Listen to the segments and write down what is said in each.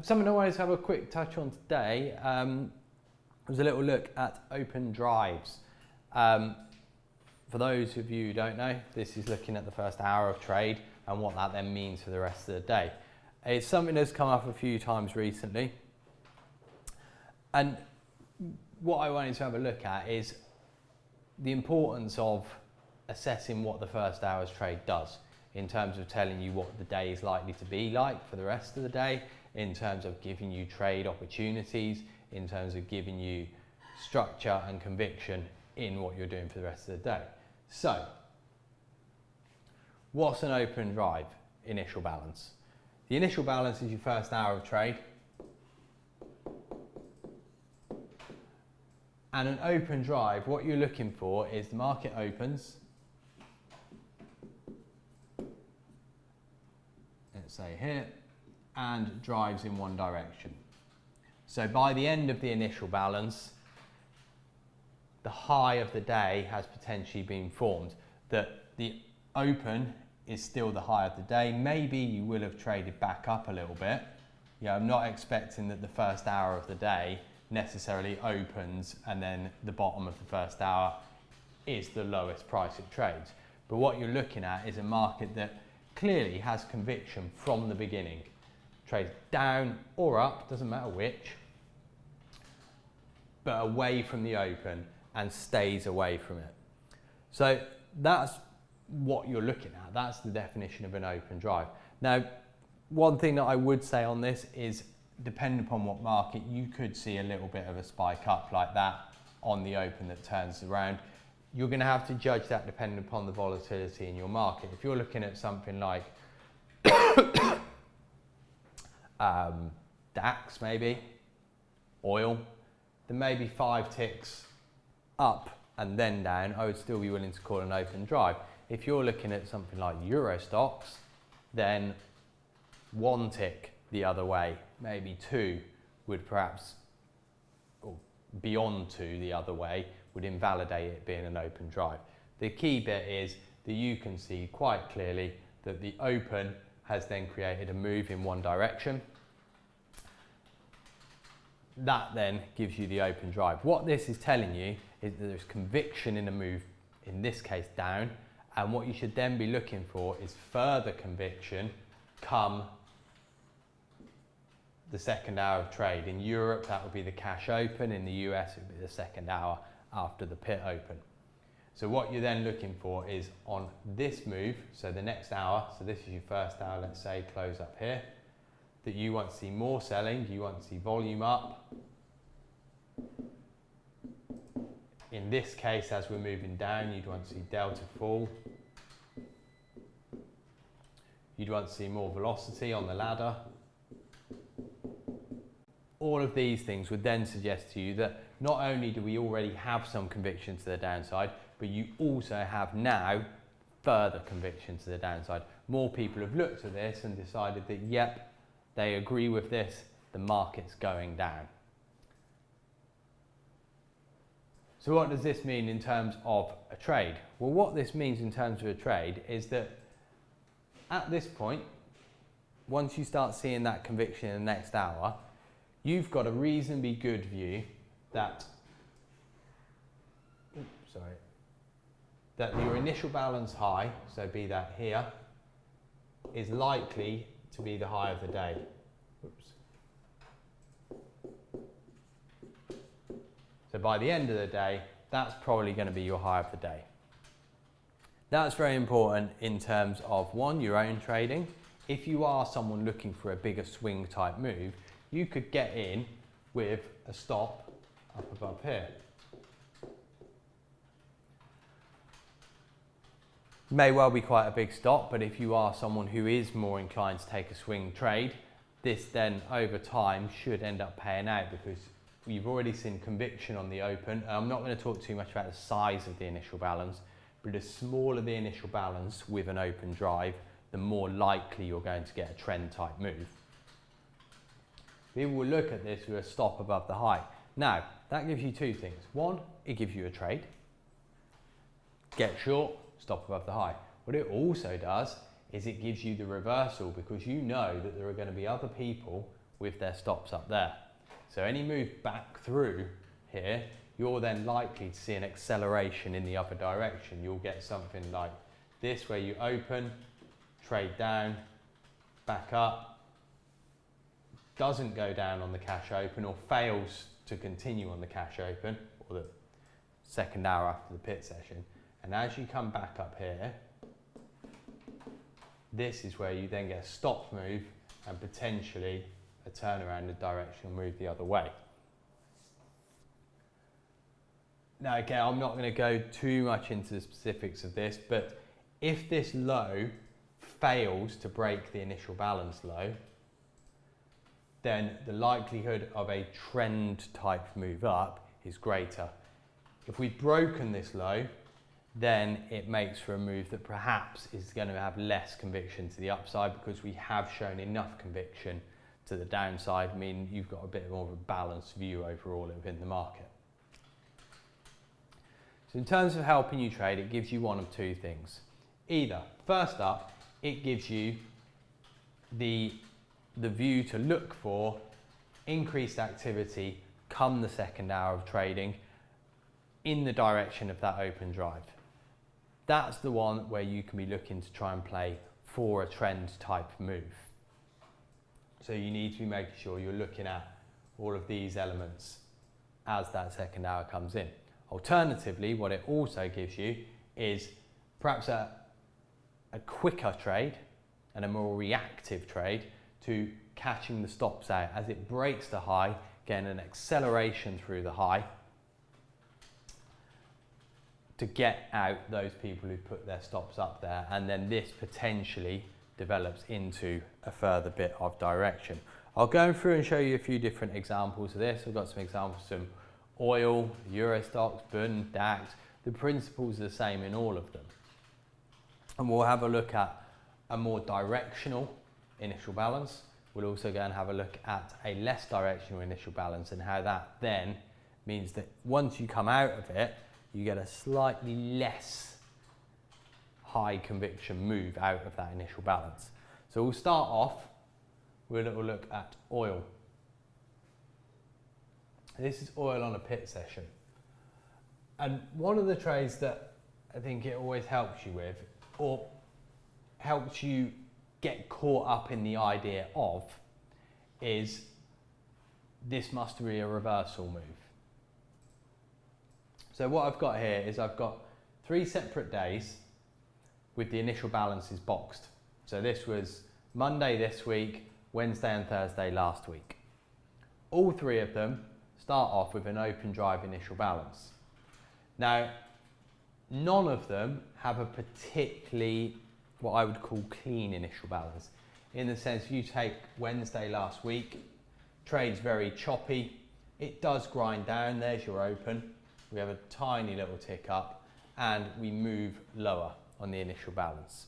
Something I wanted to have a quick touch on today was a little look at open drives. For those of you who don't know, this is looking at the first hour of trade and what that then means for the rest of the day. It's something that's come up a few times recently. And what I wanted to have a look at is the importance of assessing what the first hour's trade does in terms of telling you what the day is likely to be like for the rest of the day, in terms of giving you trade opportunities, in terms of giving you structure and conviction in what you're doing for the rest of the day. So, what's an open drive initial balance? The initial balance is your first hour of trade. And an open drive, what you're looking for is the market opens, let's say here, and drives in one direction. So by the end of the initial balance, the high of the day has potentially been formed. That the open is still the high of the day. Maybe you will have traded back up a little bit. Yeah, I'm not expecting that the first hour of the day necessarily opens and then the bottom of the first hour is the lowest price it trades. But what you're looking at is a market that clearly has conviction from the beginning. Trades down or up, doesn't matter which, but away from the open and stays away from it. So that's what you're looking at. That's the definition of an open drive. Now, one thing that I would say on this is, depending upon what market, you could see a little bit of a spike up like that on the open that turns around. You're going to have to judge that depending upon the volatility in your market. If you're looking at something like DAX maybe, oil, then maybe 5 ticks up and then down, I would still be willing to call an open drive. If you're looking at something like Eurostoxx, then 1 tick the other way, maybe 2 would perhaps, or beyond 2 the other way, would invalidate it being an open drive. The key bit is that you can see quite clearly that the open has then created a move in one direction. That then gives you the open drive. What this is telling you is that there's conviction in a move, in this case down, and what you should then be looking for is further conviction come the second hour of trade. In Europe, that would be the cash open. In the US, it would be the second hour after the pit open. So what you're then looking for is on this move, so the next hour, so this is your first hour, let's say, close up here, that you want to see more selling, you want to see volume up. In this case, as we're moving down, you'd want to see delta fall. You'd want to see more velocity on the ladder. All of these things would then suggest to you that not only do we already have some conviction to the downside, but you also have now further conviction to the downside. More people have looked at this and decided that, yep, they agree with this, the market's going down. So what does this mean in terms of a trade? Well, what this means in terms of a trade is that at this point, once you start seeing that conviction in the next hour, you've got a reasonably good view that, that your initial balance high, so be that here, is likely to be the high of the day. Oops. So by the end of the day, that's probably going to be your high of the day. That's very important in terms of, one, your own trading. If you are someone looking for a bigger swing type move, you could get in with a stop up above here. May well be quite a big stop, but if you are someone who is more inclined to take a swing trade, this then over time should end up paying out because you've already seen conviction on the open. I'm not going to talk too much about the size of the initial balance, but the smaller the initial balance with an open drive, the more likely you're going to get a trend type move. People will look at this with a stop above the high. Now, that gives you two things. One, it gives you a trade. Get short, stop above the high. What it also does is it gives you the reversal because you know that there are going to be other people with their stops up there. So any move back through here, you're then likely to see an acceleration in the other direction. You'll get something like this, where you open, trade down, back up, doesn't go down on the cash open or fails to continue on the cash open or the second hour after the pit session. And as you come back up here, this is where you then get a stop move and potentially a turnaround, a directional move the other way. Now again, I'm not going to go too much into the specifics of this, but if this low fails to break the initial balance low, then the likelihood of a trend type move up is greater. If we've broken this low, then it makes for a move that perhaps is going to have less conviction to the upside, because we have shown enough conviction to the downside, meaning you've got a bit more of a balanced view overall within the market. So in terms of helping you trade, it gives you one of two things. Either, first up, it gives you the view to look for increased activity come the second hour of trading in the direction of that open drive. That's the one where you can be looking to try and play for a trend type move. So you need to be making sure you're looking at all of these elements as that second hour comes in. Alternatively, what it also gives you is perhaps a quicker trade and a more reactive trade to catching the stops out as it breaks the high, getting an acceleration through the high to get out those people who put their stops up there, and then this potentially develops into a further bit of direction. I'll go through and show you a few different examples of this. We've got some examples from oil, Eurostoxx, Bund, DAX. The principles are the same in all of them. And we'll have a look at a more directional initial balance. We'll also go and have a look at a less directional initial balance and how that then means that once you come out of it, you get a slightly less high conviction move out of that initial balance. So we'll start off with a little look at oil. This is oil on a pit session. And one of the trades that I think it always helps you with, or helps you get caught up in the idea of, is this must be a reversal move. So what I've got here is I've got 3 separate days with the initial balances boxed. So this was Monday this week, Wednesday and Thursday last week. All 3 of them start off with an open drive initial balance. Now, none of them have a particularly, what I would call, clean initial balance. In the sense, you take Wednesday last week, trade's very choppy, it does grind down, there's your open. We have a tiny little tick up and we move lower on the initial balance.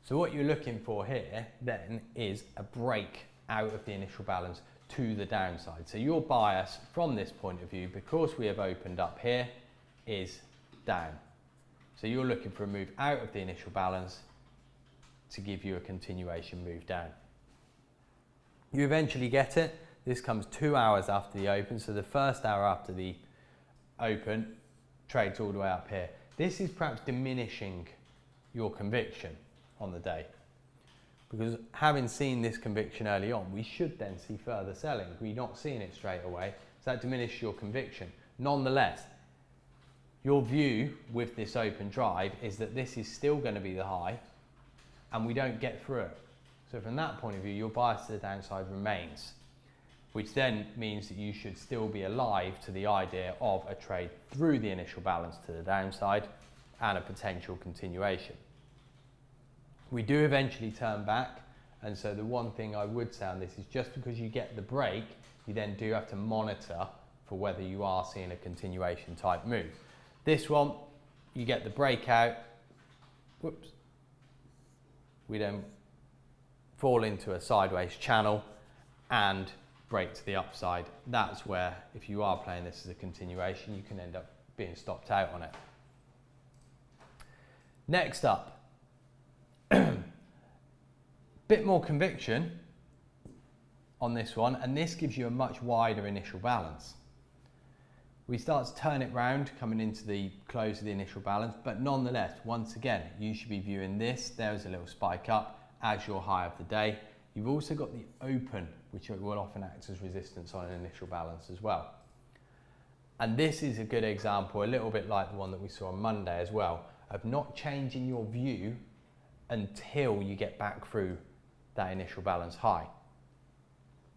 So what you're looking for here then is a break out of the initial balance to the downside. So your bias from this point of view, because we have opened up here, is down. So you're looking for a move out of the initial balance to give you a continuation move down. You eventually get it. This comes 2 hours after the open, so the first hour after the open trades all the way up here. This is perhaps diminishing your conviction on the day, because having seen this conviction early on, we should then see further selling. We're not seeing it straight away, so that diminishes your conviction. Nonetheless, your view with this open drive is that this is still going to be the high and we don't get through it. So from that point of view, your bias to the downside remains, which then means that you should still be alive to the idea of a trade through the initial balance to the downside and a potential continuation. We do eventually turn back, and so the one thing I would say on this is, just because you get the break, you then do have to monitor for whether you are seeing a continuation type move. This one, you get the breakout, whoops, we then fall into a sideways channel and break to the upside. That's where, if you are playing this as a continuation, you can end up being stopped out on it. Next up, Bit more conviction on this one, and this gives you a much wider initial balance. We start to turn it round coming into the close of the initial balance, but nonetheless, once again, you should be viewing this. There's a little spike up as your high of the day. You've also got the open, which will often act as resistance on an initial balance as well. And this is a good example, a little bit like the one that we saw on Monday as well, of not changing your view until you get back through that initial balance high.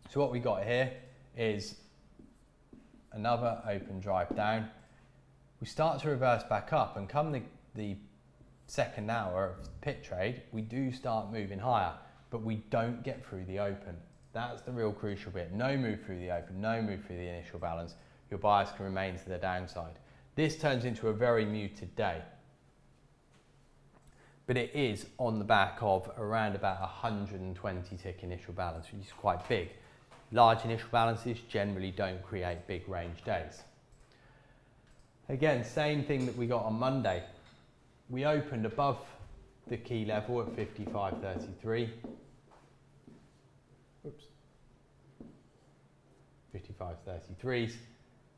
So what we got here is another open drive down. We start to reverse back up, and come the second hour of pit trade, we do start moving higher, but we don't get through the open. That's the real crucial bit. No move through the open, no move through the initial balance. Your bias can remain to the downside. This turns into a very muted day, but it is on the back of around about 120 tick initial balance, which is quite big. Large initial balances generally don't create big range days. Again, same thing that we got on Monday. We opened above the key level at 55.33. Oops. 55.33s.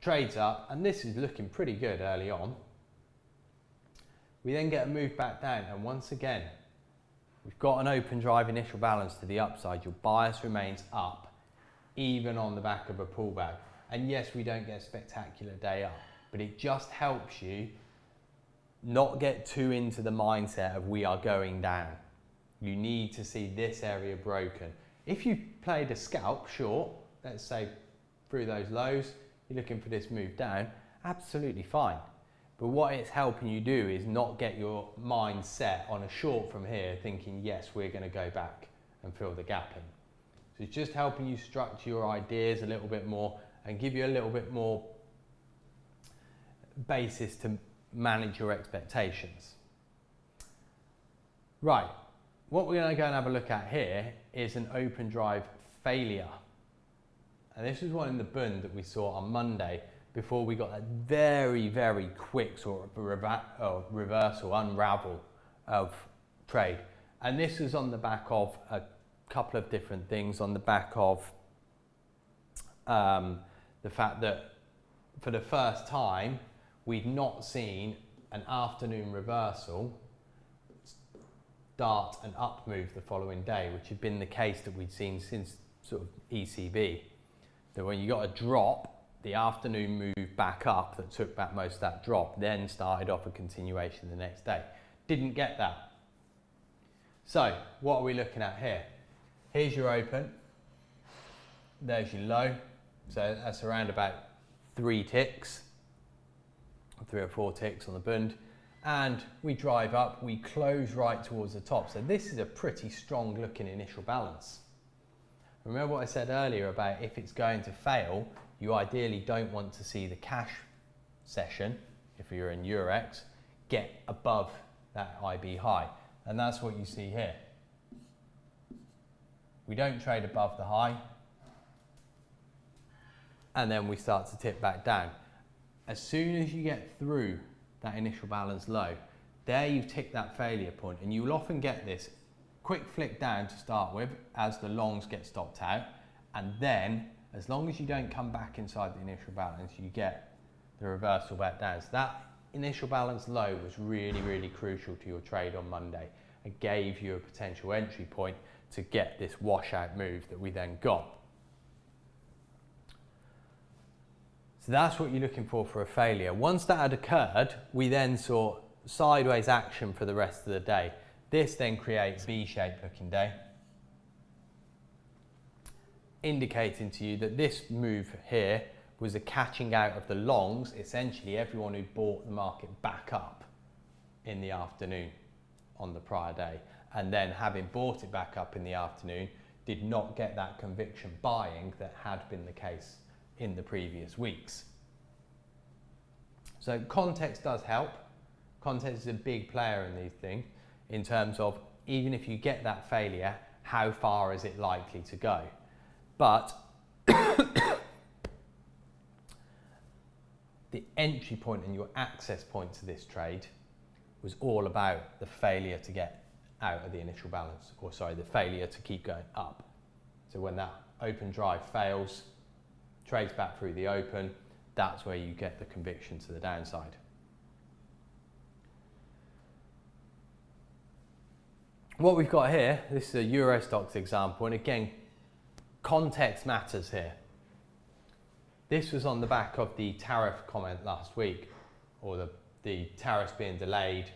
Trades up, and this is looking pretty good early on. We then get a move back down, and once again, we've got an open drive initial balance to the upside. Your bias remains up, even on the back of a pullback. And yes, we don't get a spectacular day up, but it just helps you not get too into the mindset of we are going down. You need to see this area broken. If you played a scalp short, let's say through those lows, you're looking for this move down, absolutely fine. But what it's helping you do is not get your mind set on a short from here thinking, yes, we're going to go back and fill the gap in. So it's just helping you structure your ideas a little bit more and give you a little bit more basis to manage your expectations. Right, what we're going to go and have a look at here is an open drive failure. And this was one in the Bund that we saw on Monday before we got a very, very quick sort of reversal, unravel of trade. And this was on the back of a couple of different things, on the back of the fact that for the first time we'd not seen an afternoon reversal start an up move the following day, which had been the case that we'd seen since sort of ECB. That when you got a drop, the afternoon move back up that took back most of that drop, then started off a continuation the next day. Didn't get that. So what are we looking at here? Here's your open, there's your low, so that's around about 3 ticks, 3 or 4 ticks on the Bund, and we drive up, we close right towards the top. So this is a pretty strong looking initial balance. Remember what I said earlier about if it's going to fail, you ideally don't want to see the cash session, if you're in Eurostoxx, get above that IB high, and that's what you see here. We don't trade above the high, and then we start to tip back down. As soon as you get through that initial balance low, there you've ticked that failure point, and you will often get this quick flick down to start with as the longs get stopped out, and then as long as you don't come back inside the initial balance, you get the reversal back down. So that initial balance low was really, really crucial to your trade on Monday. It gave you a potential entry point to get this washout move that we then got. So that's what you're looking for a failure. Once that had occurred, we then saw sideways action for the rest of the day. This then creates a V-shaped looking day, indicating to you that this move here was a catching out of the longs, essentially everyone who bought the market back up in the afternoon on the prior day, and then having bought it back up in the afternoon, did not get that conviction buying that had been the case in the previous weeks. So context does help. Context is a big player in these things in terms of even if you get that failure, how far is it likely to go? But the entry point and your access point to this trade was all about the failure to get out of the initial balance, or sorry, the failure to keep going up. So when that open drive fails, trades back through the open, that's where you get the conviction to the downside. What we've got here, this is a Eurostoxx example, and again, context matters here. This was on the back of the tariff comment last week, or the tariffs being delayed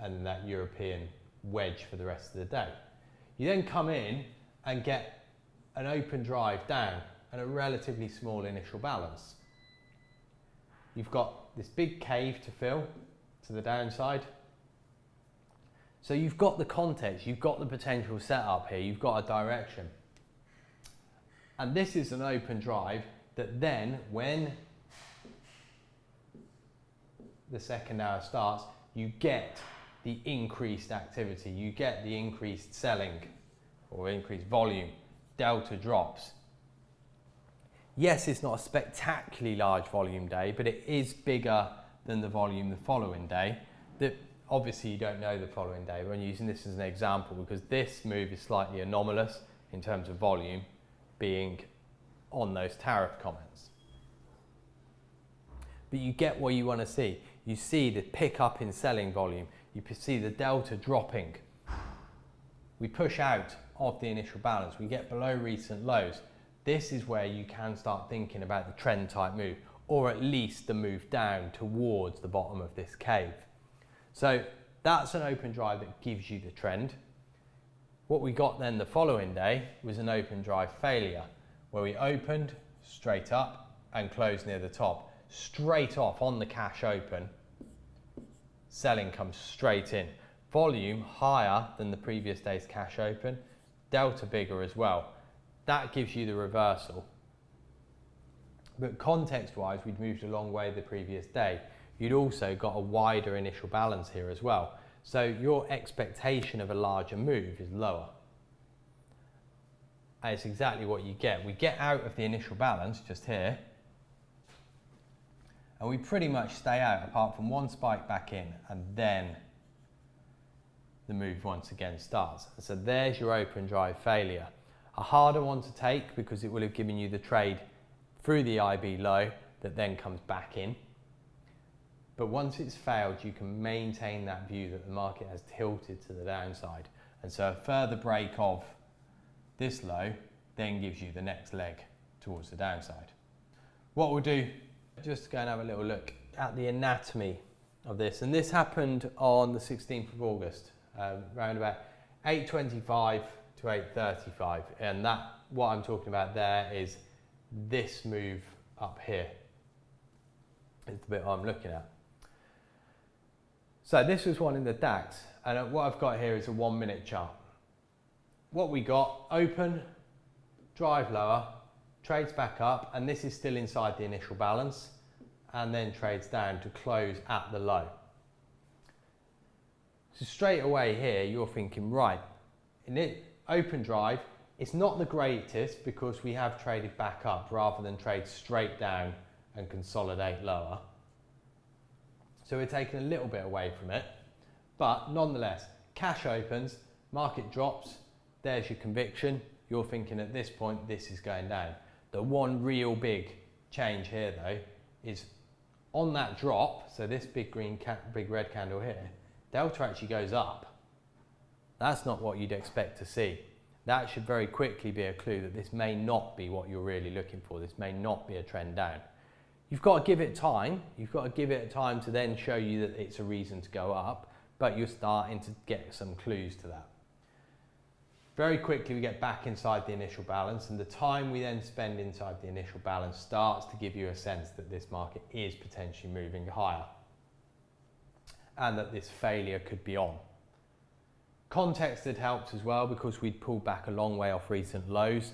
and that European wedge for the rest of the day. You then come in and get an open drive down and a relatively small initial balance. You've got this big cave to fill to the downside. So you've got the context, you've got the potential setup here, you've got a direction. And this is an open drive that then, when the second hour starts, you get the increased activity, you get the increased selling or increased volume, delta drops. Yes, it's not a spectacularly large volume day, but it is bigger than the volume the following day. Obviously you don't know the following day, but I'm using this as an example because this move is slightly anomalous in terms of volume being on those tariff comments. But you get what you want to see. You see the pickup in selling volume. You see the delta dropping. We push out of the initial balance. We get below recent lows. This is where you can start thinking about the trend type move, or at least the move down towards the bottom of this cave. So that's an open drive that gives you the trend. What we got then the following day was an open drive failure, where we opened straight up and closed near the top. Straight off on the cash open, selling comes straight in. Volume higher than the previous day's cash open, delta bigger as well. That gives you the reversal. But context-wise, we'd moved a long way the previous day. You'd also got a wider initial balance here as well. So your expectation of a larger move is lower. And it's exactly what you get. We get out of the initial balance just here, and we pretty much stay out apart from one spike back in, and then the move once again starts. So there's your open drive failure. A harder one to take because it will have given you the trade through the IB low that then comes back in. But once it's failed, you can maintain that view that the market has tilted to the downside. And so a further break of this low then gives you the next leg towards the downside. What we'll do, just go and have a little look at the anatomy of this. And this happened on the 16th of August, around about 8:25 to 8:35. And that, what I'm talking about there is this move up here is the bit I'm looking at. So this was one in the DAX, and what I've got here is a 1 minute chart. What we got, open, drive lower, trades back up, and this is still inside the initial balance, and then trades down to close at the low. So straight away here, you're thinking, right, in it, open drive, it's not the greatest because we have traded back up rather than trade straight down and consolidate lower. So we're taking a little bit away from it, but nonetheless, cash opens, market drops, there's your conviction. You're thinking at this point, this is going down. The one real big change here though, is on that drop, so this big red candle here, delta actually goes up. That's not what you'd expect to see. That should very quickly be a clue that this may not be what you're really looking for. This may not be a trend down. You've got to give it time. You've got to give it time to then show you that it's a reason to go up, but you're starting to get some clues to that. Very quickly we get back inside the initial balance, and the time we then spend inside the initial balance starts to give you a sense that this market is potentially moving higher and that this failure could be on. Context had helped as well because we'd pulled back a long way off recent lows,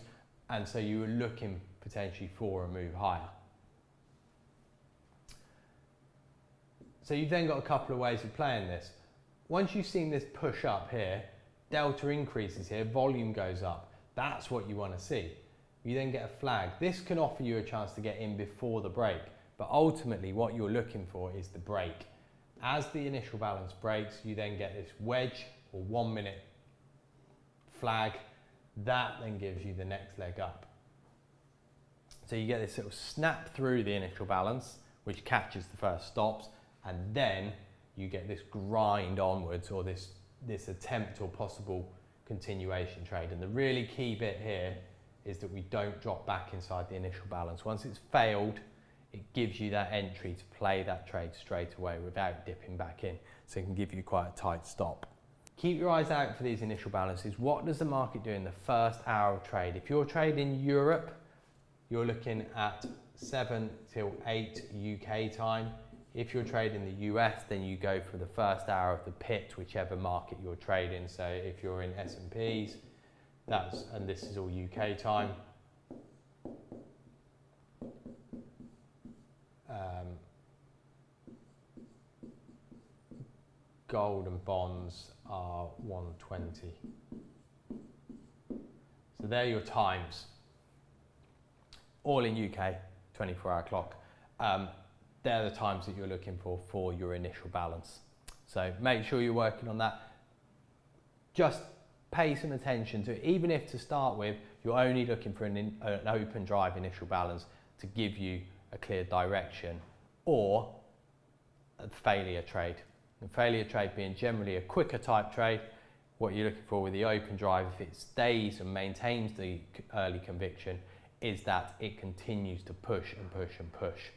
and so you were looking potentially for a move higher. So you've then got a couple of ways of playing this. Once you've seen this push up here, delta increases here, volume goes up. That's what you want to see. You then get a flag. This can offer you a chance to get in before the break, but ultimately what you're looking for is the break. As the initial balance breaks, you then get this wedge or 1 minute flag. That then gives you the next leg up. So you get this sort of snap through the initial balance, which catches the first stops, and then you get this grind onwards, or this attempt or possible continuation trade. And the really key bit here is that we don't drop back inside the initial balance. Once it's failed, it gives you that entry to play that trade straight away without dipping back in. So it can give you quite a tight stop. Keep your eyes out for these initial balances. What does the market do in the first hour of trade? If you're trading Europe, you're looking at 7 till 8 UK time. If you're trading the US, then you go for the first hour of the pit, whichever market you're trading. So if you're in S&Ps, and this is all UK time. Gold and bonds are 120. So they're your times. All in UK, 24-hour clock. They're the times that you're looking for your initial balance. So make sure you're working on that. Just pay some attention to it. Even if to start with, you're only looking for an open drive initial balance to give you a clear direction, or a failure trade. And failure trade being generally a quicker type trade. What you're looking for with the open drive, if it stays and maintains the early conviction, is that it continues to push and push and push.